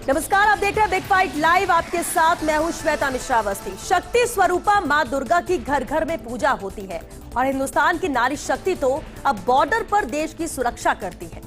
नमस्कार, आप देख रहे हैं बिग फाइट लाइव। आपके साथ मैं हूं श्वेता मिश्रा अवस्थी। शक्ति स्वरूपा मां दुर्गा की घर घर में पूजा होती है और हिंदुस्तान की नारी शक्ति तो अब बॉर्डर पर देश की सुरक्षा करती है।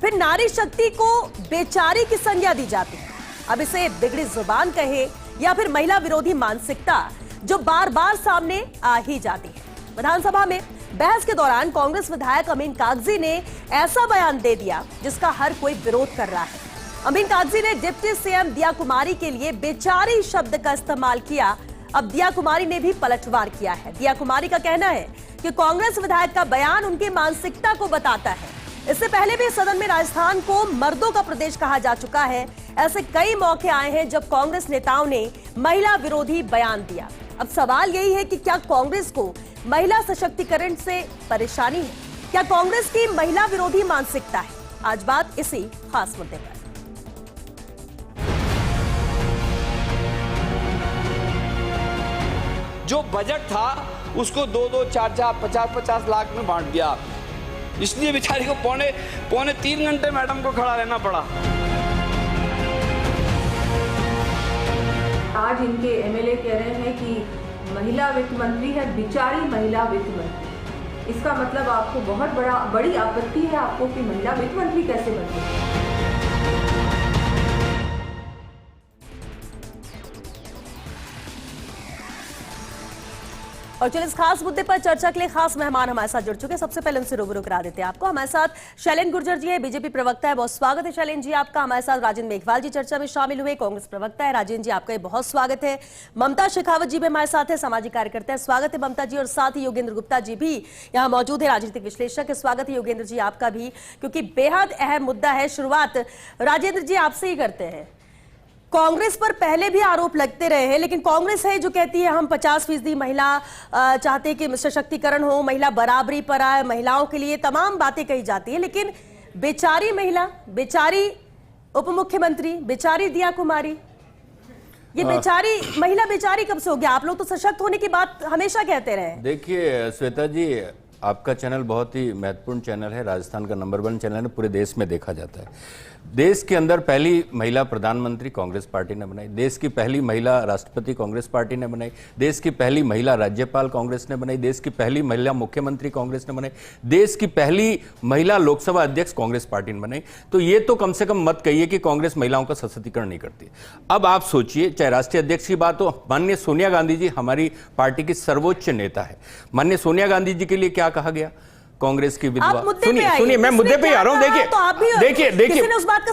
फिर नारी शक्ति को बेचारी की संज्ञा दी जाती है। अब इसे बिगड़ी जुबान कहे या फिर महिला विरोधी मानसिकता जो बार बार सामने आ ही जाती है। विधानसभा में बहस के दौरान कांग्रेस विधायक अमीन कागजी ने ऐसा बयान दे दिया जिसका हर कोई विरोध कर रहा है। अमीन कागजी ने डिप्टी सीएम दिया कुमारी के लिए बेचारी शब्द का इस्तेमाल किया। अब दिया कुमारी ने भी पलटवार किया है। दिया कुमारी का कहना है कि कांग्रेस विधायक का बयान उनकी मानसिकता को बताता है। इससे पहले भी सदन में राजस्थान को मर्दों का प्रदेश कहा जा चुका है। ऐसे कई मौके आए हैं जब कांग्रेस नेताओं ने महिला विरोधी बयान दिया। अब सवाल यही है कि क्या कांग्रेस को महिला सशक्तिकरण से परेशानी है? क्या कांग्रेस की महिला विरोधी मानसिकता है? आज बात इसी खास मुद्दे पर। जो बजट था उसको 2-2, 4-4, 50-50 लाख में बांट दिया आपने। इसलिए बेचारी को पौने 3 घंटे मैडम को खड़ा रहना पड़ा। आज इनके एमएलए कह रहे हैं कि महिला वित्त मंत्री है, बेचारी महिला वित्त मंत्री। इसका मतलब आपको बहुत बड़ी आपत्ति है आपको कि महिला वित्त मंत्री कैसे बनती। और चलिए इस खास मुद्दे पर चर्चा के लिए खास मेहमान हमारे साथ जुड़ चुके हैं। सबसे पहले उनसे रूबरू करा देते हैं आपको। हमारे साथ शैलेंद्र गुर्जर जी है, बीजेपी प्रवक्ता है, बहुत स्वागत है शैलेंद्र जी आपका। हमारे साथ राजेंद्र मेघवाल जी चर्चा में शामिल हुए, कांग्रेस प्रवक्ता है। राजेंद्र जी आपका बहुत स्वागत है। ममता शेखावत जी भी हमारे साथ है, सामाजिक कार्यकर्ता है, स्वागत है ममता जी। और साथ ही योगेंद्र गुप्ता जी भी यहाँ मौजूद है, राजनीतिक विश्लेषक है, स्वागत है योगेंद्र जी आपका भी, क्योंकि बेहद अहम मुद्दा है। शुरुआत राजेंद्र जी आपसे ही करते हैं। कांग्रेस पर पहले भी आरोप लगते रहे हैं, लेकिन कांग्रेस है जो कहती है हम 50% महिला चाहते हैं कि सशक्तिकरण हो, महिला बराबरी पर आए, महिलाओं के लिए तमाम बातें कही जाती है। लेकिन बेचारी महिला, बेचारी उप मुख्यमंत्री, बेचारी दिया कुमारी, ये बेचारी महिला बेचारी कब से हो गया? आप लोग तो सशक्त होने की बात हमेशा कहते रहे। देखिए श्वेता जी, आपका चैनल बहुत ही महत्वपूर्ण चैनल है, राजस्थान का नंबर 1 चैनल है, पूरे देश में देखा जाता है। देश के अंदर पहली महिला प्रधानमंत्री कांग्रेस पार्टी ने बनाई, देश की पहली महिला राष्ट्रपति कांग्रेस पार्टी ने बनाई, देश की पहली महिला राज्यपाल कांग्रेस ने बनाई, देश की पहली महिला मुख्यमंत्री कांग्रेस ने बनाई, देश की पहली महिला लोकसभा अध्यक्ष कांग्रेस पार्टी ने बनाई। तो ये तो कम से कम मत कहिए कि कांग्रेस महिलाओं का सशक्तिकरण नहीं करती। अब आप सोचिए, चाहे राष्ट्रीय अध्यक्ष की बात हो, माननीय सोनिया गांधी जी हमारी पार्टी की सर्वोच्च नेता है। माननीय सोनिया गांधी जी के लिए क्या कहा गया? कांग्रेस की विधवा। सुनिए मैं मुद्दे पे आ रहा हूं। देखिए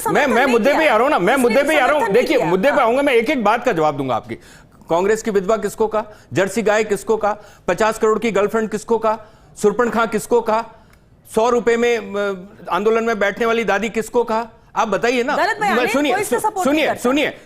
मैं मुद्दे पे आ रहा हूं ना, मैं मुद्दे पे आ रहा हूं। देखिए मुद्दे पे आऊंगा, मैं एक एक बात का जवाब दूंगा आपकी। कांग्रेस की विधवा किसको कहा? जर्सी गाय किसको कहा? 50 करोड़ की गर्लफ्रेंड किसको कहा? सुरपणखा किसको कहा? 100 रुपए में आंदोलन में बैठने वाली दादी किसको कहा? आप बताइए ना।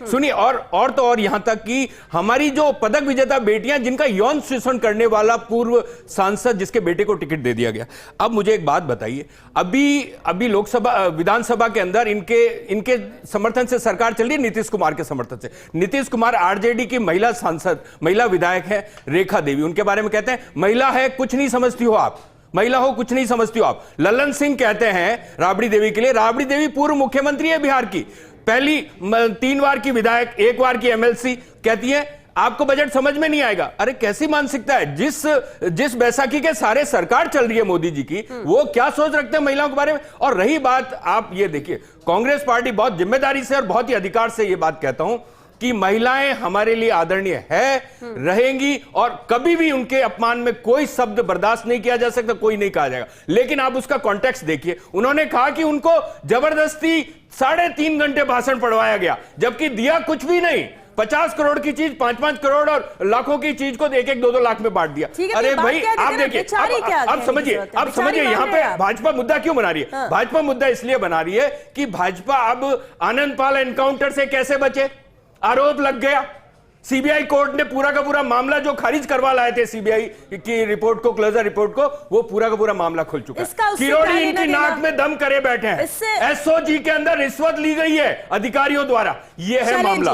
सुनिए और तो और यहां तक कि हमारी जो पदक विजेता बेटियां जिनका यौन शोषण करने वाला पूर्व सांसद जिसके बेटे को टिकट दे दिया गया। अब मुझे एक बात बताइए, अभी लोकसभा विधानसभा के अंदर इनके समर्थन से सरकार चल रही है, नीतीश कुमार के समर्थन से। नीतीश कुमार आरजेडी की महिला सांसद, महिला विधायक है रेखा देवी, उनके बारे में कहते हैं महिला है कुछ नहीं समझती हो आप, महिला हो कुछ नहीं समझती हो आप। ललन सिंह कहते हैं राबड़ी देवी के लिए, राबड़ी देवी पूर्व मुख्यमंत्री है बिहार की, पहली 3 बार की विधायक, 1 बार की एमएलसी, कहती है आपको बजट समझ में नहीं आएगा। अरे कैसी मानसिकता है? जिस बैसाखी के सारे सरकार चल रही है मोदी जी की, वो क्या सोच रखते हैं महिलाओं के बारे में? और रही बात, आप ये देखिए, कांग्रेस पार्टी बहुत जिम्मेदारी से और बहुत ही अधिकार से ये बात कहता हूं कि महिलाएं हमारे लिए आदरणीय है, रहेंगी, और कभी भी उनके अपमान में कोई शब्द बर्दाश्त नहीं किया जा सकता, कोई नहीं कहा जाएगा। लेकिन आप उसका कॉन्टेक्स्ट देखिए, उन्होंने कहा कि उनको जबरदस्ती 3.5 घंटे भाषण पढ़वाया गया, जबकि दिया कुछ भी नहीं। 50 करोड़ की चीज 5-5 करोड़ और लाखों की चीज को 1-2 लाख में बांट दिया। अरे भाई आप देखिए, अब समझिए यहाँ पे भाजपा मुद्दा क्यों बना रही है? भाजपा मुद्दा इसलिए बना रही है कि भाजपा अब आनंद पाल एनकाउंटर से कैसे बचे? आरोप लग गया, सीबीआई कोर्ट ने पूरा का पूरा मामला जो खारिज करवा लाए थे सीबीआई की रिपोर्ट को, क्लोजर रिपोर्ट को, वो पूरा का पूरा मामला खुल चुका है। किरोड़ी इनकी नाक में दम करे बैठे हैं। एसओजी के अंदर रिश्वत ली गई है अधिकारियों द्वारा, ये है मामला।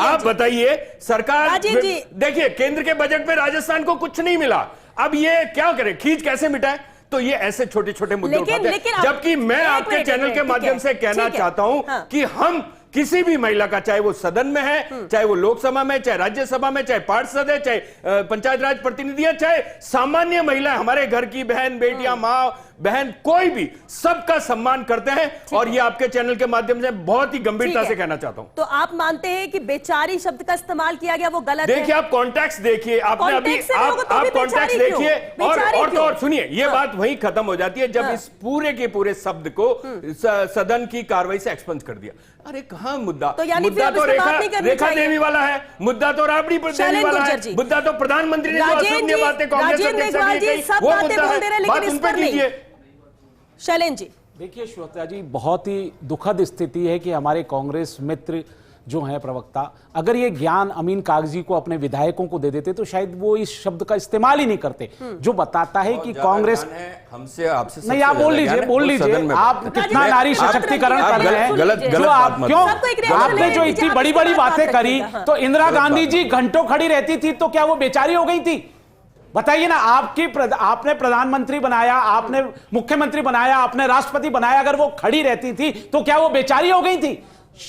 आप बताइए, सरकार देखिए केंद्र के बजट में राजस्थान को कुछ नहीं मिला, अब ये क्या करे? खींच कैसे मिटाए? तो ये ऐसे छोटे छोटे मुद्दे लेकिन- उठाते लेकिन हैं। अब- जबकि मैं एक आपके मिनट, चैनल के ठीक माध्यम है, से कहना ठीक है। चाहता हूं हाँ। कि हम किसी भी महिला का, चाहे वो सदन में है, चाहे वो लोकसभा में, चाहे राज्यसभा में, चाहे पार्षद है, चाहे पंचायत राज प्रतिनिधि है, चाहे सामान्य महिला, हमारे घर की बहन, बेटियां, मां, बहन, कोई भी, सबका सम्मान करते हैं। और ये आपके चैनल के माध्यम से बहुत ही गंभीरता ठीक से है। कहना चाहता हूं। तो आप मानते हैं कि बेचारी शब्द का इस्तेमाल किया गया वो गलत देखिए, है? आप कॉन्टेक्स्ट देखिए, आपने अभी Context से लोगों को तो आप भी कॉन्टेक्स्ट बेचारी क्यों? देखिए, बेचारी और तो क्यों? और सुनिए, ये हाँ। बात वहीं खत्म हो जाती है जब हाँ। इस पूरे के पूरे शब्द को सदन की कार्रवाई से एक्सपंज कर दिया। अरे कहां मुद्दा, तो यानी मुद्दा फिर तो अब इस पे बात नहीं करनी रेखा चाहिए। देवी वाला है, मुद्दा तो राबड़ी देवी शैलेंद्र वाला गुर्जर है, जी। मुद्दा तो प्रधानमंत्री ने जो राजेंद्र अशोभनीय जी, बातें कांग्रेस राजेंद्र अध्यक्ष इकबाल ने जी कही, सब वो बातें मुद्दा बोल है। दे रहे हैं, लेकिन बात इस उन पर पे नहीं। कीजिए। शैलेंद्र जी, देखिए श्वेता जी, बहुत ही दुखद स्थिति है कि हमारे कांग्रेस मित्र जो हैं प्रवक्ता, अगर ये ज्ञान अमीन कागजी को अपने विधायकों को दे देते तो शायद वो इस शब्द का इस्तेमाल ही नहीं करते, जो बताता है कि कांग्रेस हमसे आपसे नहीं, आप बोल लीजिए आप कितना नारी सशक्तिकरण कर रहे हैं। गलत जो बात आप मत क्यों, सबको एक रिएक्शन आपने जो लेने इतनी दीजिए, बड़ी आप बड़ी इसके बाद बातें बात करी, रखिएगा, हाँ। तो इंदिरा गलत गांधी बात जी घंटों खड़ी रहती थी तो क्या वो बेचारी हो गई थी? बताइए ना, आपने प्रधानमंत्री बनाया, आपने मुख्यमंत्री बनाया, आपने राष्ट्रपति बनाया, अगर वो खड़ी रहती थी तो क्या वो बेचारी हो गई थी?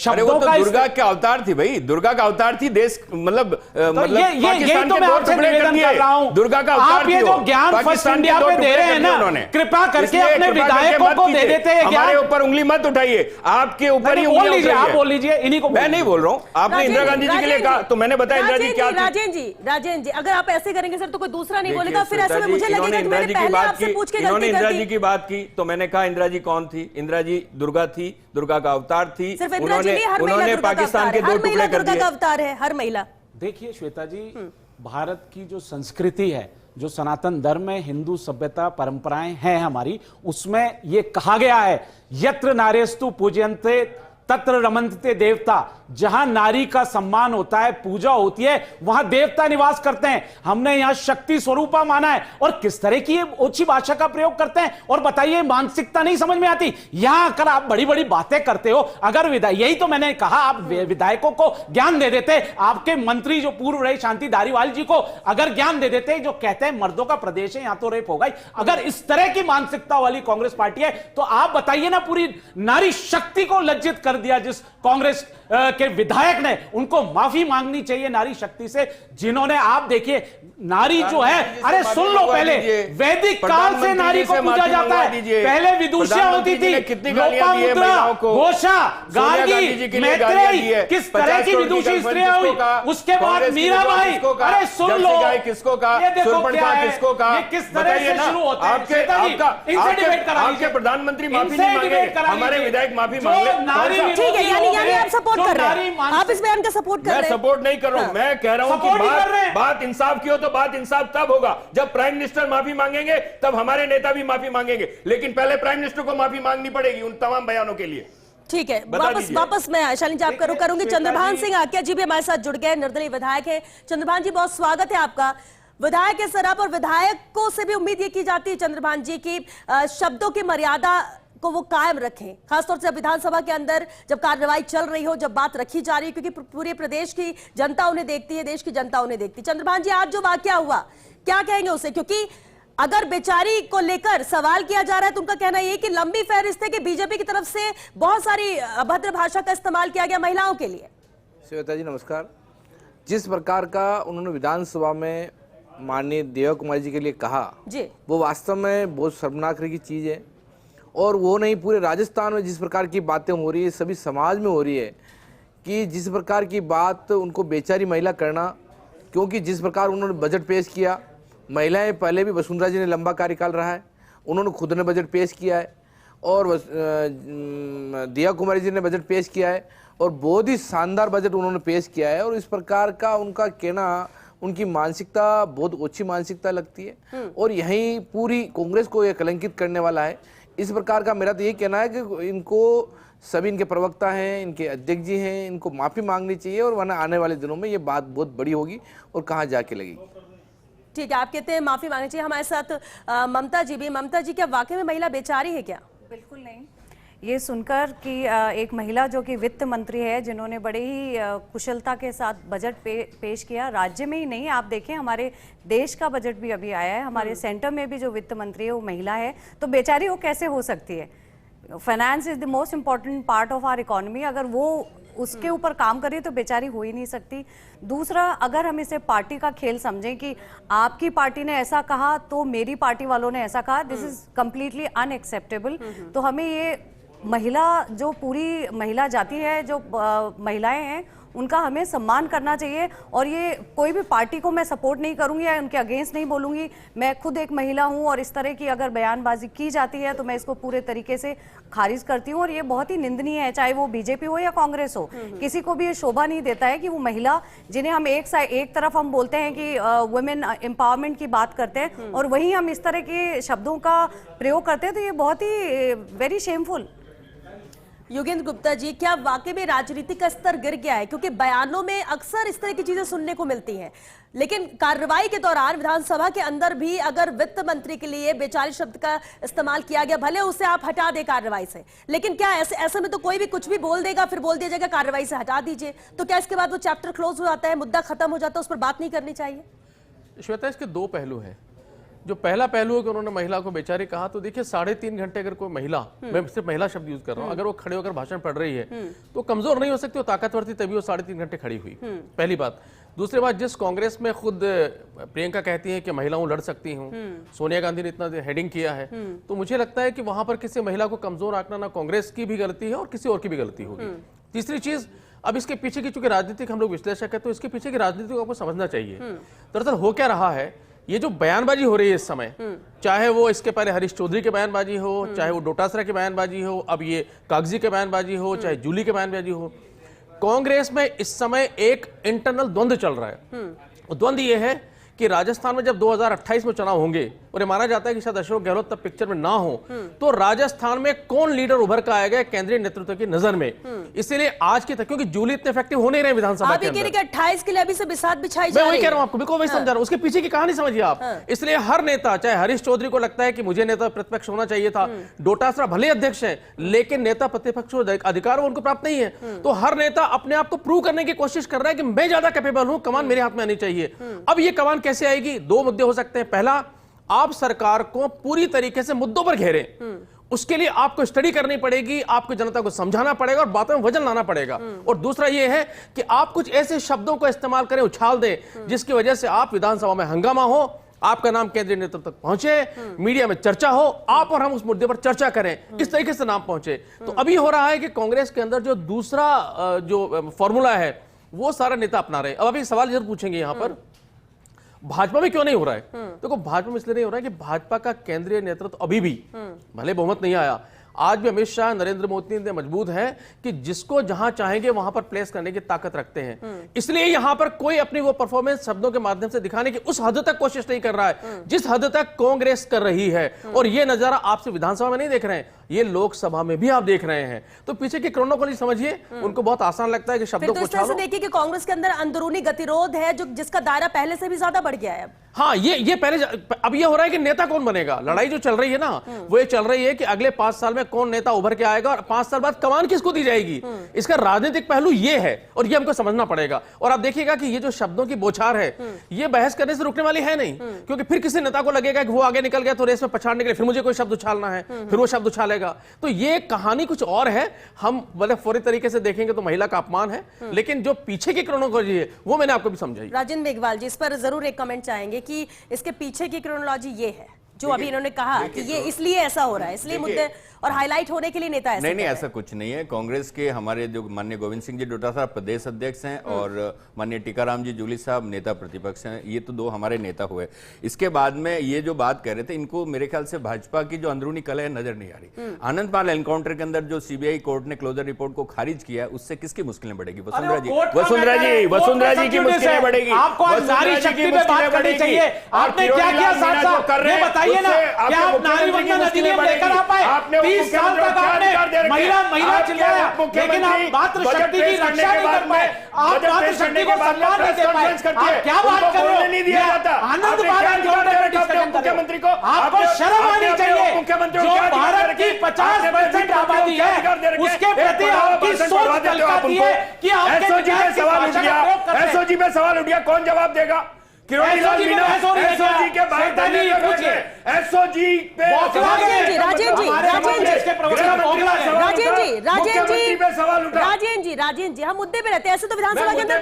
अरे वो तो दुर्गा के अवतार थी भाई, दुर्गा का अवतार थी, देश मतलब यही तो मैं आपसे निवेदन कर रहा हूं। दुर्गा का अवतार आप ये जो ज्ञान फर्स्ट इंडिया पे दे रहे हैं ना, कृपा करके अपने विधायकों को दे देते हैं ज्ञान। हमारे ऊपर उंगली मत उठाइए, आपके ऊपर ही बोल लीजिए, आप बोल लीजिए, इन्हीं को मैं नहीं बोल रहा हूं। आपने इंदिरा गांधी जी के लिए कहा तो मैंने बताया इंदिरा जी क्या थी। राजेंद्र जी, अगर आप ऐसे करेंगे सर तो कोई दूसरा नहीं देखिए, बोलेगा, फिर ऐसे में मुझे लगेगा कि मैंने पहले आपसे पूछ के इन्होंने गलती इंदिरा कर जी दी। की बात की तो मैंने कहा इंदिरा जी कौन थी? इंदिरा जी दुर्गा थी, दुर्गा का अवतार थी। सिर्फ इंदिरा जी नहीं, हर महिला उन्होंने दुर्गा का पाकिस्तान अवतार के है, दो हर महिला टुकड़े कर दुर्गा दिए। का अवतार है, हर महिला। देखिए श्वेता जी, भारत की जो संस्कृति है, जो सनातन धर्म है, हिंदू सभ्यता परंपराएं हैं हमारी, उसमें ये कहा गया है, यत्र नार्यस्तु पूजयन्ते तत्र रमन्ते देवता। जहां नारी का सम्मान होता है, पूजा होती है, वहां देवता निवास करते हैं। हमने यहां शक्ति स्वरूपा माना है। और किस तरह की ओछी भाषा का प्रयोग करते हैं, और बताइए, मानसिकता नहीं समझ में आती। यहां आकर आप बड़ी बड़ी बातें करते हो। अगर यही तो मैंने कहा, आप विधायकों को ज्ञान दे देते, आपके मंत्री जो पूर्व रहे शांति धारीवाल जी को अगर ज्ञान दे देते, जो कहते हैं मर्दों का प्रदेश है, यहां तो रेप होगा ही। अगर इस तरह की मानसिकता वाली कांग्रेस पार्टी है तो आप बताइए ना, पूरी नारी शक्ति को लज्जित कर दिया जिस कांग्रेस के विधायक ने। उनको माफी मांगनी चाहिए नारी शक्ति से, जिन्होंने, आप देखिए, नारी जो है, अरे सुन लो, पहले वैदिक काल से नारी को पूजा जाता है। पहले विदुषिया होती थी, लोपामुद्रा, घोषा, गार्गी, मैत्रेयी, किस तरह की विदुषी स्त्रियां हुई। उसके बाद मीराबाई। अरे सुन लो, किसको कहा, ये देखो क्या है, किसको कहा, ये किस तरह से शुरू होता है। इनसे डिबेट करा लीजिए। आपके प्रधानमंत्री माफी नहीं मांगे, हमारे विधायक माफी मांगे। ठीक है, यानी आप सपोर्ट कर रहे हैं, आप इस बयान का सपोर्ट कर रहे हैं। मैं सपोर्ट नहीं कर रहा हूं, मैं कह रहा हूं कि बात इंसाफ की हो तो बात इंसाफ तब होगा जब प्राइम मिनिस्टर माफी मांगेंगे, तब हमारे नेता भी माफी मांगेंगे। लेकिन पहले प्राइम मिनिस्टर को माफी मांगनी पड़ेगी उन तमाम बयानों के लिए। ठीक है, वापस मैं शालिनी जी आपका रुख करूंगी। चंद्रभान सिंह आकिया जी भी हमारे साथ जुड़ गए, निर्दलीय विधायक है। चंद्रभान जी, बहुत स्वागत है आपका। विधायक के सराप और विधायकों से भी उम्मीद ये की जाती है चंद्रभान जी की शब्दों की मर्यादा को वो कायम रखें, खासतौर से विधानसभा के अंदर जब कार्रवाई चल रही हो, जब बात रखी जा रही है, क्योंकि पूरे प्रदेश की जनता उन्हें देखती है, देश की जनता उन्हें देखती है। चंद्रभान जी, आज जो वाकया हुआ, क्या कहेंगे उसे? क्योंकि अगर बेचारी को लेकर सवाल किया जा रहा है तो उनका कहना यह कि लंबी फहरिस्त है कि बीजेपी की तरफ से बहुत सारी अभद्र भाषा का इस्तेमाल किया गया महिलाओं के लिए। श्वेता जी नमस्कार। जिस प्रकार का उन्होंने विधानसभा में माननीय देवा कुमारी जी के लिए कहा जी, वो वास्तव में बहुत शर्मनाक की चीज़ है। और वो नहीं, पूरे राजस्थान में जिस प्रकार की बातें हो रही है, सभी समाज में हो रही है, कि जिस प्रकार की बात उनको बेचारी महिला करना, क्योंकि जिस प्रकार उन्होंने बजट पेश किया, महिलाएं पहले भी, वसुंधरा जी ने लंबा कार्यकाल रहा है, उन्होंने खुद ने बजट पेश किया है, और दिया कुमारी जी ने बजट पेश किया है, और बहुत ही शानदार बजट उन्होंने पेश किया है। और इस प्रकार का उनका कहना, उनकी मानसिकता बहुत अच्छी मानसिकता लगती है, और यही पूरी कांग्रेस को यह कलंकित करने वाला है। इस प्रकार का मेरा तो ये कहना है कि इनको, सभी इनके प्रवक्ता हैं, इनके अध्यक्ष जी हैं, इनको माफ़ी मांगनी चाहिए, और वरना आने वाले दिनों में ये बात बहुत बड़ी होगी और कहाँ जाके लगेगी। ठीक है, आप कहते हैं माफी मांगनी चाहिए। हमारे साथ ममता जी भी। ममता जी, क्या वाकई में महिला बेचारी है क्या? बिल्कुल नहीं। ये सुनकर कि एक महिला जो कि वित्त मंत्री है, जिन्होंने बड़े ही कुशलता के साथ बजट पेश किया, राज्य में ही नहीं, आप देखें हमारे देश का बजट भी अभी आया है, हमारे सेंटर में भी जो वित्त मंत्री है वो महिला है, तो बेचारी वो कैसे हो सकती है? Finance is the most important part of our economy, अगर वो उसके ऊपर काम करे तो बेचारी हो ही नहीं सकती। दूसरा, अगर हम इसे पार्टी का खेल समझें कि आपकी पार्टी ने ऐसा कहा तो मेरी पार्टी वालों ने ऐसा कहा, दिस इज कंप्लीटली अनएक्सेप्टेबल। तो हमें ये महिला, जो पूरी महिला जाति है, जो महिलाएं हैं, उनका हमें सम्मान करना चाहिए। और ये कोई भी पार्टी को मैं सपोर्ट नहीं करूंगी या उनके अगेंस्ट नहीं बोलूंगी। मैं खुद एक महिला हूं और इस तरह की अगर बयानबाजी की जाती है तो मैं इसको पूरे तरीके से खारिज करती हूं और ये बहुत ही निंदनीय है, चाहे वो बीजेपी हो या कांग्रेस हो। किसी को भी ये शोभा नहीं देता है कि वो महिला, जिन्हें हम एक तरफ हम बोलते हैं कि वुमेन एम्पावरमेंट की बात करते हैं और वहीं हम इस तरह के शब्दों का प्रयोग करते हैं, तो ये बहुत ही वेरी शेमफुल। योगेंद्र गुप्ता जी, क्या वाकई में राजनीति का स्तर गिर गया है? क्योंकि बयानों में अक्सर इस तरह की चीजें सुनने को मिलती हैं, लेकिन कार्रवाई के दौरान विधानसभा के अंदर भी अगर वित्त मंत्री के लिए बेचारी शब्द का इस्तेमाल किया गया, भले उसे आप हटा दें कार्रवाई से, लेकिन क्या ऐसे में तो कोई भी कुछ भी बोल देगा, फिर बोल दिया जाएगा कार्रवाई से हटा दीजिए, तो क्या इसके बाद वो चैप्टर क्लोज हो जाता है, मुद्दा खत्म हो जाता है, उस पर बात नहीं करनी चाहिए? श्वेता, इसके दो पहलू हैं। जो पहला पहलू है कि उन्होंने महिला को बेचारी कहा, तो देखिए 3.5 घंटे अगर कोई महिला, मैं सिर्फ महिला शब्द यूज कर रहा हूं, अगर वो खड़े होकर भाषण पढ़ रही है तो कमजोर नहीं हो सकती, वो ताकतवर थी, तभी वो 3.5 घंटे खड़ी हुई। पहली बात। दूसरी बात, जिस कांग्रेस में खुद प्रियंका कहती है कि महिलाओं लड़ सकती हूँ, सोनिया गांधी ने इतना हेडिंग किया है, तो मुझे लगता है कि वहां पर किसी महिला को कमजोर आंकना ना कांग्रेस की भी गलती है और किसी और की भी गलती होगी। तीसरी चीज, अब इसके पीछे की, चूंकि राजनीतिक हम लोग विश्लेषक है, तो इसके पीछे की राजनीति को आपको समझना चाहिए। दरअसल हो क्या रहा है, ये जो बयानबाजी हो रही है इस समय, चाहे वो इसके पहले हरीश चौधरी के बयानबाजी हो, चाहे वो डोटासरा की बयानबाजी हो, अब ये कागजी के बयानबाजी हो, चाहे जूली के बयानबाजी हो, कांग्रेस में इस समय एक इंटरनल द्वंद्व चल रहा है। द्वंद्व ये है कि राजस्थान में जब 2028 में चुनाव होंगे और ये माना जाता है कि शायद अशोक गहलोत तब पिक्चर में ना हो, तो राजस्थान में कौन लीडर उभर कर आएगा केंद्रीय नेतृत्व की नजर में। इसीलिए आज की तक, क्योंकि जूली इतने इफेक्टिव हो नहीं रहे विधानसभा के अंदर, 28 के लिए अभी से बिसात बिछाई जा मैं रही वही है। कह रहा हूं आपको, बिल्कुल वही समझा रहा हूं, उसके पीछे की कहानी समझिए आप। इसलिए हर नेता, चाहे हरीश चौधरी को लगता है कि मुझे नेता प्रतिपक्ष होना चाहिए था, डोटासरा भले अध्यक्ष है लेकिन नेता प्रतिपक्ष अधिकार उनको प्राप्त नहीं है, तो हर नेता अपने आप को प्रूव करने की कोशिश कर रहा है कि मैं ज्यादा कैपेबल हूं, कमान मेरे हाथ में आनी चाहिए। अब ये कमान कैसे आएगी? दो मुद्दे हो सकते हैं। पहला, आप सरकार को पूरी तरीके से मुद्दों पर घेरें, उसके लिए आपको स्टडी करनी पड़ेगी, आपको जनता को समझाना पड़ेगा और बातों में वजन लाना पड़ेगा। और दूसरा यह है कि आप कुछ ऐसे शब्दों को इस्तेमाल करें, उछाल दें, जिसकी वजह से आप विधानसभा में हंगामा हो, आपका नाम केंद्रीय नेतृत्व तक पहुंचे, मीडिया में चर्चा हो, आप और हम उस मुद्दे पर चर्चा करें, इस तरीके से नाम पहुंचे। तो अभी हो रहा है कि कांग्रेस के अंदर जो दूसरा जो फॉर्मूला है वो सारा नेता अपना रहे। अब अभी सवाल जरूर पूछेंगे यहां पर, भाजपा में क्यों नहीं हो रहा है? देखो, भाजपा में इसलिए नहीं हो रहा है कि भाजपा का केंद्रीय नेतृत्व अभी भी, भले बहुमत नहीं आया, आज भी अमित शाह, नरेंद्र मोदी ने मजबूत है कि जिसको जहां चाहेंगे वहां पर प्लेस करने की ताकत रखते हैं। इसलिए यहां पर कोई अपनी वो परफॉर्मेंस शब्दों के माध्यम से दिखाने की उस हद तक कोशिश नहीं कर रहा है जिस हद तक कांग्रेस कर रही है। और ये नजारा आपसे विधानसभा में नहीं देख रहे हैं, ये लोकसभा में भी आप देख रहे हैं। तो पीछे की क्रोनोलॉजी समझिए। उनको बहुत आसान लगता है कि शब्दों को उछालो। देखिए कि कांग्रेस के अंदर अंदरूनी गतिरोध है जो जिसका दायरा पहले से भी ज्यादा बढ़ गया है। हाँ, ये पहले, अब ये हो रहा है कि नेता कौन बनेगा। लड़ाई जो चल रही है ना, वो ये चल रही है कि अगले 5 साल में कौन नेता उभर के आएगा और 5 साल बाद कमान किसको दी जाएगी। इसका राजनीतिक पहलू ये है और ये हमको समझना पड़ेगा। और आप देखिएगा कि ये जो शब्दों की बौछार है, ये बहस करने से रुकने वाली है नहीं, क्योंकि फिर किसी नेता को लगेगा कि वो आगे निकल गया तो रेस में पछाड़ने के लिए फिर मुझे कोई शब्द उछालना है, फिर वो शब्द उछालेगा। तो ये कहानी कुछ और है। हम मतलब फौरी तरीके से देखेंगे तो महिला का अपमान है, लेकिन जो पीछे की क्रोनोलॉजी है वो मैंने आपको भी समझाई। राजेंद्र मेघवाल जी, इस पर जरूर एक कमेंट चाहेंगे कि इसके पीछे की क्रोनोलॉजी ये है जो अभी इन्होंने कहा कि ये इसलिए ऐसा हो रहा है, इसलिए मुद्दे और हाईलाइट होने के लिए नेता ऐसा नहीं, ऐसा कुछ नहीं है। कांग्रेस के हमारे जो माननीय गोविंद सिंह जी डोटासरा प्रदेश अध्यक्ष हैं और माननीय टीकाराम जी जूली साहब नेता प्रतिपक्ष हैं। ये तो दो हमारे नेता हुए। इसके बाद में ये जो बात कह रहे थे, इनको मेरे ख्याल से भाजपा की जो अंदरूनी कलह है नजर नहीं आ रही। आनंद पाल एनकाउंटर के अंदर जो सीबीआई कोर्ट ने क्लोजर रिपोर्ट को खारिज किया है, उससे किसकी मुश्किलें बढ़ेगी? वसुंधरा जी की मुश्किलें बढ़ेगी। आपको नारी शक्ति पे बात करनी चाहिए। आपने क्या किया साथ साथ, ये बताइए ना, क्या आप नारी वंदन अधिनियम लेकर आ पाए? 20 साल तक आपने महिला चिल्लाया, लेकिन आप मातृशक्ति की रक्षा नहीं कर पाए, आप मातृशक्ति को सम्मान नहीं दे पाए। आप क्या बात कर रहे हो? आनंद बात मुख्यमंत्री को आपको शर्म आनी चाहिए। जो भारत की 50% आबादी है उसके प्रति आपकी सोच कलकाती है कि एसओजी पे सवाल उठ गया, कौन जवाब देगा? किरोड़ीलाल मीणा एसओजी के बारे में एसओजी पे राजेंद्र जी हम मुद्दे पे रहते हैं। ऐसे तो विधानसभा के अंदर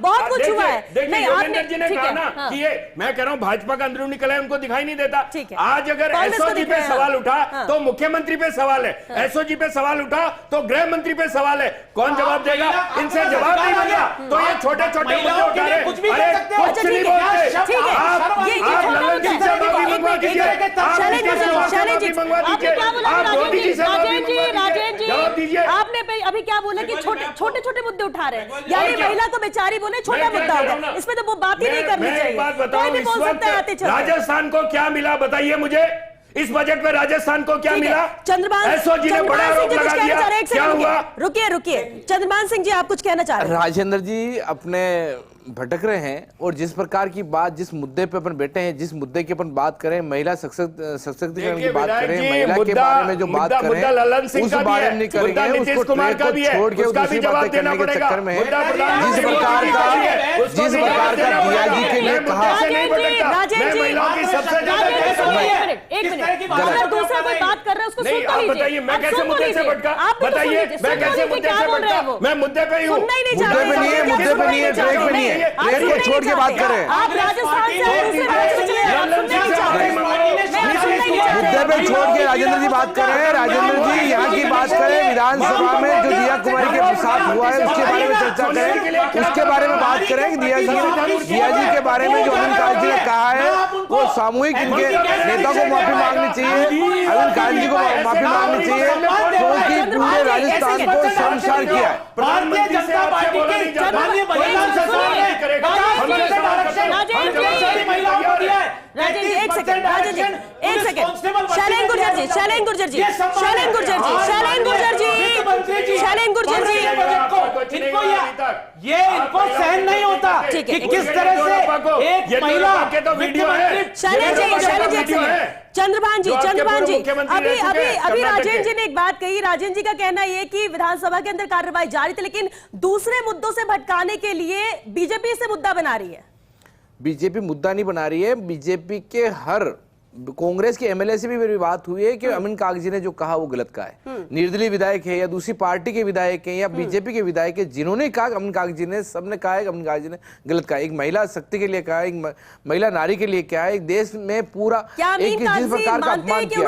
बहुत कुछ हुआ है। नहीं आपने जी ने कहा ना कि ये मैं कह रहा हूँ भाजपा का अंदरूनी कलह उनको दिखाई नहीं देता। आज अगर एसओजी पे सवाल उठा तो मुख्यमंत्री पे सवाल है, एसओजी पे सवाल उठा तो गृह मंत्री पे सवाल है, कौन जवाब देगा? इनसे जवाब नहीं मिला तो ये छोटे छोटे मुद्दे उठा रहे। कुछ भी कर सकते हो, ठीक है आप ललन जी से माफी मंगवा दीजिए, जवाब दीजिए। आपने अभी क्या बोला कि छोटे छोटे मुद्दे उठा रहे हैं, यानी महिला को बेचारी बोले छोटा मुद्दा होगा, इसमें तो वो बात ही नहीं करनी चाहिए। बात बताओ, इस वक्त राजस्थान को क्या मिला बताइए मुझे? इस बजट में राजस्थान को क्या मिला? एसओजी ने बड़ा आरोप लगा दिया, क्या हुआ? रुकिए चंद्रभान सिंह जी आप कुछ कहना चाह रहे हैं? राजेंद्र जी अपने भटक रहे हैं और जिस प्रकार की बात, जिस मुद्दे पे अपन बैठे हैं, जिस मुद्दे की अपन बात करें, महिला सशक्तिकरण की बात करें, महिला के बारे में जो बात करें उस बारे में नहीं करेंगे, उसको ट्रैक को छोड़ के दूसरी बातें करने के चक्कर में जिस प्रकार का डीआईजी के लिए कहा। दूसरा कोई बात कर रहा है उसको सुन तो लीजिए। बताइए मैं कैसे मुद्दे से भटका? बताइए मैं कैसे मुद्दे से भटका? मैं मुद्दे पे ही हूँ, मुद्दे पे नहीं है, मुद्दे पे नहीं है, ट्रैक पे नहीं है, ट्रैक को छोड़ के बात करें। आप राजस्थान मुद्दे पे छोड़ के राजेंद्र जी बात कर रहे हैं। राजेंद्र जी यहाँ की बात करें, विधानसभा में जो दिया कुमारी के साथ हुआ है उसके बारे में चर्चा करें, उसके बारे में बात करें कि दिया जी के बारे में जो अमिन कांत जी ने कहा है वो सामूहिक इनके नेता को माफी मांगनी चाहिए, अमिन कांत जी को माफी मांगनी चाहिए क्योंकि पूरे राजस्थान को शर्मसार किया है। भारतीय जनता पार्टी के माननीय एक सेकंड शैलेन गुर्जर जी ये इनको सहन नहीं होता कि किस तरह से एक महिला चंद्रभान जी अभी राजेंद्र जी ने एक बात कही। राजेंद्र जी का कहना यह कि विधानसभा के अंदर कार्रवाई जारी थी लेकिन दूसरे मुद्दों से भटकाने के लिए बीजेपी से मुद्दा बना रही है। बीजेपी मुद्दा नहीं बना रही है, बीजेपी के हर कांग्रेस के एमएलए से भी मेरी बात हुई है कि अमिन कागजी ने जो कहा वो गलत कहा है। निर्दलीय विधायक है या दूसरी पार्टी के विधायक है या बीजेपी के विधायक है, जिन्होंने कहा अमिन कागजी ने, सबने कहा है कि अमिन कागजी ने गलत कहा। एक महिला शक्ति के लिए कहा, एक महिला नारी के लिए क्या है, एक देश में पूरा एक जिस प्रकार का अपमान किया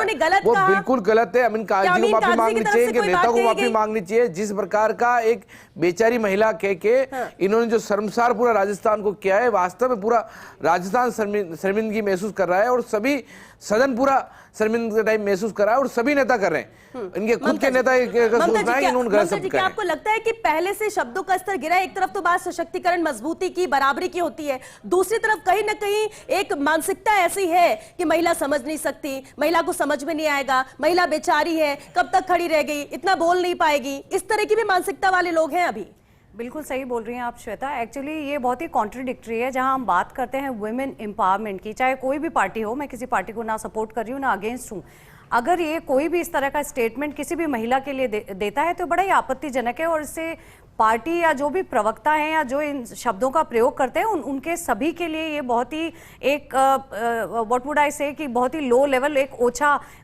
वो बिल्कुल गलत है। अमिन कागजी को माफी मांगनी चाहिए, इनके नेता को माफी मांगनी चाहिए। जिस प्रकार का एक बेचारी महिला कह के इन्होंने जो शर्मसार पूरा राजस्थान को किया है, वास्तव में पूरा राजस्थान शर्मिंदगी महसूस कर रहा है और सभी सदन पूरा शर्मिंदगी टाइप महसूस कर रहा है और सभी नेता कर रहे हैं। इनके खुद के नेता सोचना है कि इन्होंने गलत शब्द कहे। आपको लगता है कि पहले से शब्दों का स्तर गिरा है? एक तरफ तो बात सशक्तिकरण, मजबूती की, बराबरी की होती है, दूसरी तरफ कहीं ना कहीं एक मानसिकता ऐसी है कि महिला समझ नहीं सकती, महिला को समझ में नहीं आएगा, महिला बेचारी है, कब तक खड़ी रह गई, इतना बोल नहीं पाएगी, इस तरह की भी मानसिकता वाले लोग हैं अभी। बिल्कुल सही बोल रही हैं आप श्वेता। एक्चुअली ये बहुत ही कॉन्ट्रडिक्टरी है। जहां हम बात करते हैं वुमेन एम्पावरमेंट की, चाहे कोई भी पार्टी हो, मैं किसी पार्टी को ना सपोर्ट कर रही हूँ ना अगेंस्ट हूँ, अगर ये कोई भी इस तरह का स्टेटमेंट किसी भी महिला के लिए देता है तो बड़ा ही आपत्तिजनक है और इससे पार्टी या जो भी प्रवक्ता हैं या जो इन शब्दों का प्रयोग करते हैं उनके सभी के लिए ये बहुत ही एक व्हाट वुड आई से कि बहुत ही लो लेवल, एक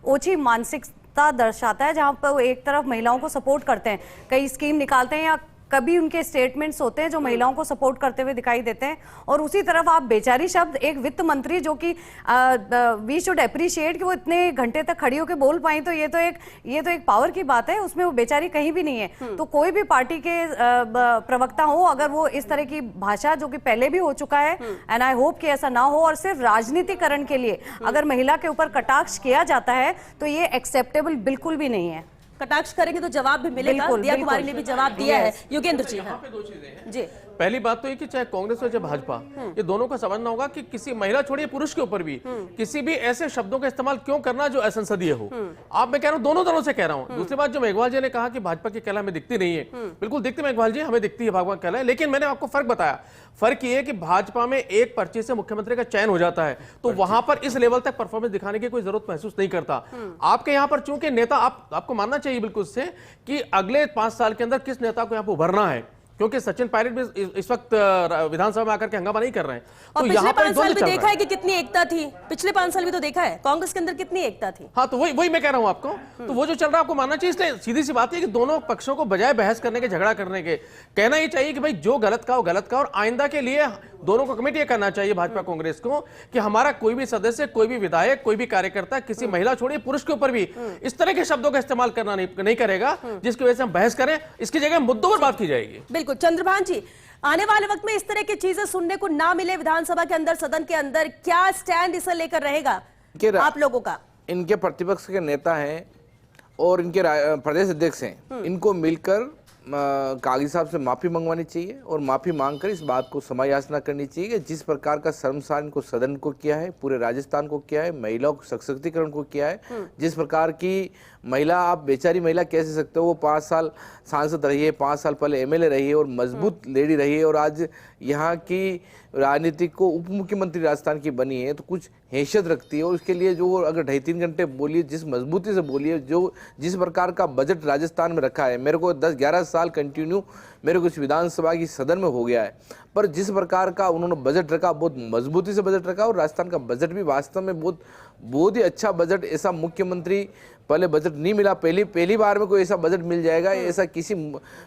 ओछी मानसिकता दर्शाता है। जहां पर एक तरफ महिलाओं को सपोर्ट करते हैं, कई स्कीम निकालते हैं या कभी उनके स्टेटमेंट्स होते हैं जो महिलाओं को सपोर्ट करते हुए दिखाई देते हैं, और उसी तरफ आप बेचारी शब्द एक वित्त मंत्री जो कि वी शुड अप्रिशिएट कि वो इतने घंटे तक खड़ी होकर बोल पाई, तो ये तो एक पावर की बात है, उसमें वो बेचारी कहीं भी नहीं है। तो कोई भी पार्टी के प्रवक्ता हो, अगर वो इस तरह की भाषा, जो कि पहले भी हो चुका है एंड आई होप कि ऐसा ना हो, और सिर्फ राजनीतिकरण के लिए अगर महिला के ऊपर कटाक्ष किया जाता है तो ये एक्सेप्टेबल बिल्कुल भी नहीं है। कटाक्ष करेंगे तो जवाब भी मिलेगा। दिया कुमारी ने भी जवाब दिया है। योगेंद्र जी, हाँ। पे दो चीजें हैं जी। पहली बात तो ये कि चाहे कांग्रेस हो चाहे भाजपा, ये दोनों को समझना होगा कि किसी महिला छोड़िए पुरुष के ऊपर भी किसी भी ऐसे शब्दों का इस्तेमाल क्यों करना जो असंसदीय हो। आप मैं कह रहा हूं दोनों तरह से कह रहा हूं। दूसरी बात जो मेघवाल जी ने कहा कि भाजपा की कहला हमें दिखती नहीं है, बिल्कुल दिखती मेघवाल जी, हमें दिखती है भाजपा की कहला, लेकिन मैंने आपको फर्क बताया। फर्क ये है कि भाजपा में एक पर्ची से मुख्यमंत्री का चयन हो जाता है, तो वहां पर इस लेवल तक परफॉर्मेंस दिखाने की कोई जरूरत महसूस नहीं करता। आपके यहां पर चूंकि नेता, आपको मानना चाहिए बिल्कुल से कि अगले 5 साल के अंदर किस नेता को यहां पर उभरना है, क्योंकि सचिन पायलट भी इस वक्त विधानसभा में आकर के हंगामा नहीं कर रहे हैं। और तो पिछले यहाँ पर 5 साल भी चल देखा रहा है कि कितनी एकता थी, पिछले 5 साल भी तो देखा है कांग्रेस के अंदर कितनी एकता थी। हाँ, तो वही मैं कह रहा हूं आपको, तो वो जो चल रहा है आपको मानना चाहिए। इसलिए सीधी सी बात है कि दोनों पक्षों को बजाय बहस करने के, झगड़ा करने के, कहना ये चाहिए कि भाई जो गलत का वो गलत का, और आइंदा के लिए दोनों को कमेटी ये करना चाहिए भाजपा कांग्रेस को कि हमारा कोई भी सदस्य, कोई भी विधायक, कोई भी कार्यकर्ता किसी महिला छोड़िए पुरुष के ऊपर भी इस तरह के शब्दों का इस्तेमाल करना नहीं करेगा जिसकी वजह से हम बहस करें। इसकी जगह मुद्दों पर बात की जाएगी। बिल्कुल चंद्रभान जी, आने वाले वक्त में इस तरह की चीजें सुनने को ना मिले विधानसभा के अंदर, सदन के अंदर, क्या स्टैंड इसे लेकर रहेगा आप लोगों का? इनके प्रतिपक्ष के नेता हैं और इनके प्रदेश अध्यक्ष हैं, इनको मिलकर कागी साहब से माफी मंगवानी चाहिए और माफी मांगकर इस बात को समायाचना करनी चाहिए कि जिस प्रकार का शर्मसार इनको सदन को किया है, पूरे राजस्थान को किया है, महिलाओं को सशक्तिकरण को किया है, जिस प्रकार की महिला, आप बेचारी महिला कैसे सकते हो, वो 5 साल सांसद रही है, 5 साल पहले एमएलए रही है और मजबूत लेडी रही है, और आज यहाँ की राजनीति को उप मुख्यमंत्री राजस्थान की बनी है, तो कुछ हैसियत रखती है। और उसके लिए जो अगर 2.5-3 घंटे बोलिए, जिस मजबूती से बोलिए, जो जिस प्रकार का बजट राजस्थान में रखा है, मेरे को 10-11 साल कंटिन्यू मेरे को इस विधानसभा की सदन में हो गया है, पर जिस प्रकार का उन्होंने बजट रखा, बहुत मजबूती से बजट रखा, और राजस्थान का बजट भी वास्तव में बहुत ही अच्छा बजट, ऐसा मुख्यमंत्री पहले बजट नहीं मिला, पहली बार में कोई ऐसा बजट मिल जाएगा, ऐसा किसी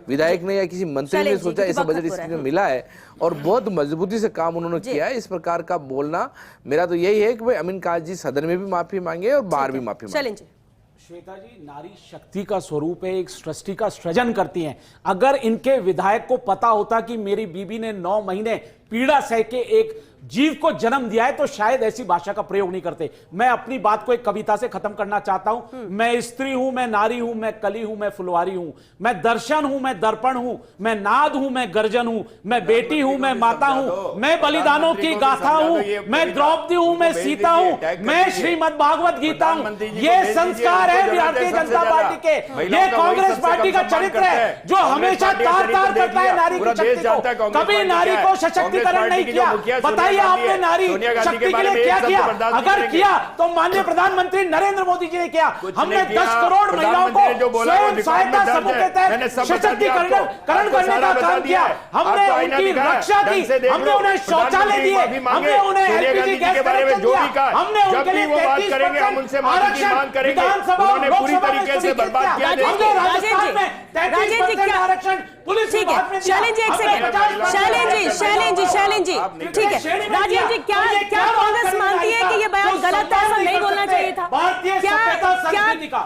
विधायक ने या किसी मंत्री ने सोचा, ऐसा बजट इसमें मिला है और बहुत मजबूती से काम उन्होंने किया है। इस प्रकार का बोलना, मेरा तो यही है कि भाई अमीन काज जी सदन में भी माफी मांगे और बाहर भी माफी मांगे। श्वेता जी, नारी शक्ति का स्वरूप है, एक सृष्टि का सृजन करती हैं। अगर इनके विधायक को पता होता कि मेरी बीबी ने 9 महीने पीड़ा सह के एक जीव को जन्म दिया है, तो शायद ऐसी भाषा का प्रयोग नहीं करते। मैं अपनी बात को एक कविता से खत्म करना चाहता हूं। मैं स्त्री हूं, मैं नारी हूं, मैं कली हूं, मैं फुलवारी हूं, मैं दर्शन हूं, मैं दर्पण हूं, मैं नाद हूं, मैं गर्जन हूं, मैं बेटी हूं, मैं माता हूं, मैं बलिदानों की गाथा हूं, मैं द्रौपदी हूं, मैं सीता हूं, मैं श्रीमद् भागवत गीता हूं। ये संस्कार है भारतीय जनता पार्टी के, ये कांग्रेस पार्टी का चरित्र है जो हमेशा तार तार करता है नारी की शक्ति को, कभी नारी को सशक्तिकरण नहीं किया। बताइए आपने नारी शक्ति के लिए क्या किया? अगर किया तो माननीय प्रधानमंत्री नरेंद्र मोदी जी ने किया। हमने 10 करोड़ महिलाओं को स्वयं सहायता समूह के तहत सशक्तिकरण करने का काम किया। हमने उनकी रक्षा की, हमने उन्हें शौचालय दिए, हमने उन्हें एलपीजी गैस कनेक्शन दिया, हमने उनके लिए 33% आरक्षण विधानसभा और लोकसभा में सुनिश्चित किया। हमने राजस्थान में 33% आरक्षण पुलिस विभाग में दिया। शैलेंद्र जी, एक सेकंड, शैलेंद्र जी, ठीक है। राजेंद्र जी, क्या कांग्रेस मानती है कि ये बयान गलत है, ऐसा नहीं बोलना चाहिए था?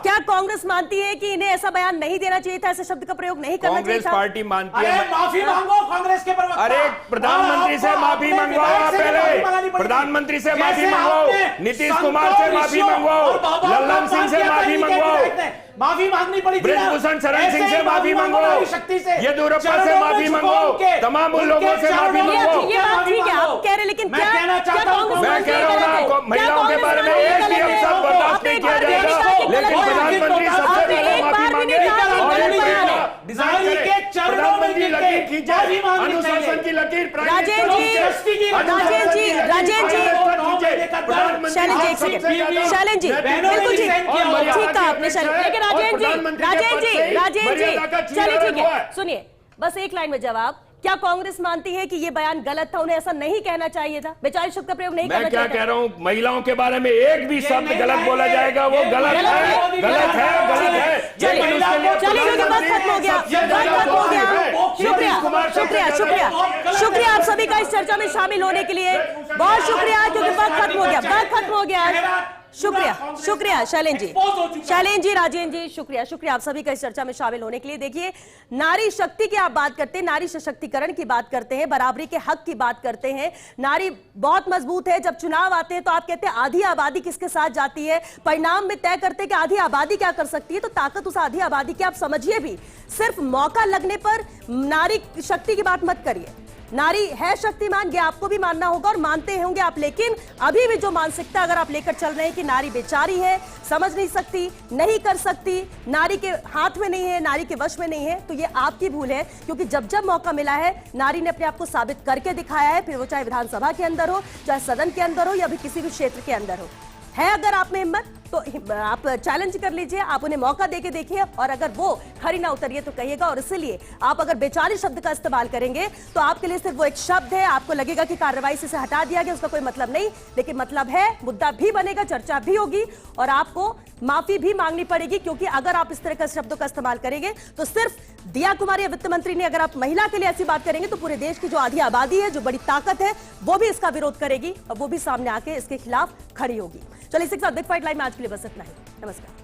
क्या कांग्रेस मानती है कि इन्हें ऐसा बयान नहीं देना चाहिए था, ऐसे शब्द का प्रयोग नहीं करना चाहिए था? कांग्रेस पार्टी मानती है। माफी मांगो कांग्रेस के प्रवक्ता। अरे प्रधानमंत्री से माफी मंगवाओ, पहले प्रधानमंत्री से माफी मंगवाओ, नीतीश कुमार से माफी मंगवाओ, लल्लन सिंह से माफी मंगवाओ, माफी मांगनी पड़ी थी, ब्रजभूषण शरण सिंह से माफी मंगवाओ, येदियुरप्पा से माफी मंगवाओ, तमाम उन लोगों से माफी मंगवाओ। ये बात ठीक है, आप कह रहे, लेकिन क्या कांग्रेस मैं कह रहा हूं ना, महिलाओं के बारे में एक भी शब्द बर्दाश्त नहीं किया जाएगा, लेकिन प्रधानमंत्री सबसे पहले माफी मांगे और प्रधानमंत्री लकीर खींचे, अनुशासन की लकीर, शैलेंद्र जी, बिल्कुल ठीक कहा आपने शैलेंद्र, लेकिन राजेंद्र जी, चलिए ठीक है, सुनिए बस एक लाइन में जवाब। क्या कांग्रेस मानती है कि ये बयान गलत था, उन्हें ऐसा नहीं कहना चाहिए था, बेचारी शब्द का प्रयोग नहीं करना चाहिए था? मैं क्या कह रहा हूं, महिलाओं के बारे में एक भी शब्द गलत बोला जाएगा वो गलत है, गलत है। चलिए, बस खत्म हो गया। शुक्रिया आप सभी का इस चर्चा में शामिल होने के लिए, बहुत शुक्रिया, क्योंकि वक्त खत्म हो गया। शुक्रिया शैलेंद्र जी, राजेंद्र जी, शुक्रिया आप सभी का इस चर्चा में शामिल होने के लिए। देखिए, नारी शक्ति की आप बात करते हैं, नारी सशक्तिकरण की बात करते हैं, बराबरी के हक की बात करते हैं, नारी बहुत मजबूत है। जब चुनाव आते हैं तो आप कहते हैं आधी आबादी किसके साथ जाती है, परिणाम में तय करते हैं कि आधी आबादी क्या कर सकती है, तो ताकत उस आधी आबादी की आप समझिए भी। सिर्फ मौका लगने पर नारी शक्ति की बात मत करिए। नारी है शक्तिमान, ये आपको भी मानना होगा और मानते होंगे आप, लेकिन अभी भी जो मानसिकता अगर आप लेकर चल रहे हैं कि नारी बेचारी है, समझ नहीं सकती, नहीं कर सकती, नारी के हाथ में नहीं है, नारी के वश में नहीं है, तो ये आपकी भूल है। क्योंकि जब जब मौका मिला है नारी ने अपने आप को साबित करके दिखाया है, फिर वो चाहे विधानसभा के अंदर हो, चाहे सदन के अंदर हो या फिर किसी भी क्षेत्र के अंदर हो। है अगर आप में हिम्मत तो आप चैलेंज कर लीजिए, आप उन्हें मौका देके देखिए, और अगर वो खरी ना उतरिए तो कहिएगा। और इसीलिए आप अगर बेचारी शब्द का इस्तेमाल करेंगे तो आपके लिए सिर्फ वो एक शब्द है, आपको लगेगा कि कार्रवाई से हटा दिया गया, उसका कोई मतलब नहीं, लेकिन मतलब है, मुद्दा भी बनेगा, चर्चा भी होगी और आपको माफी भी मांगनी पड़ेगी। क्योंकि अगर आप इस तरह के शब्दों का इस्तेमाल करेंगे तो सिर्फ दिया कुमारी वित्त मंत्री ने, अगर आप महिला के लिए ऐसी बात करेंगे तो पूरे देश की जो आधी आबादी है, जो बड़ी ताकत है, वो भी इसका विरोध करेगी और वो भी सामने आके इसके खिलाफ खड़ी होगी। चलिए इसी के साथ बिग फाइट लाइव में आज के लिए बस इतना ही। नमस्कार।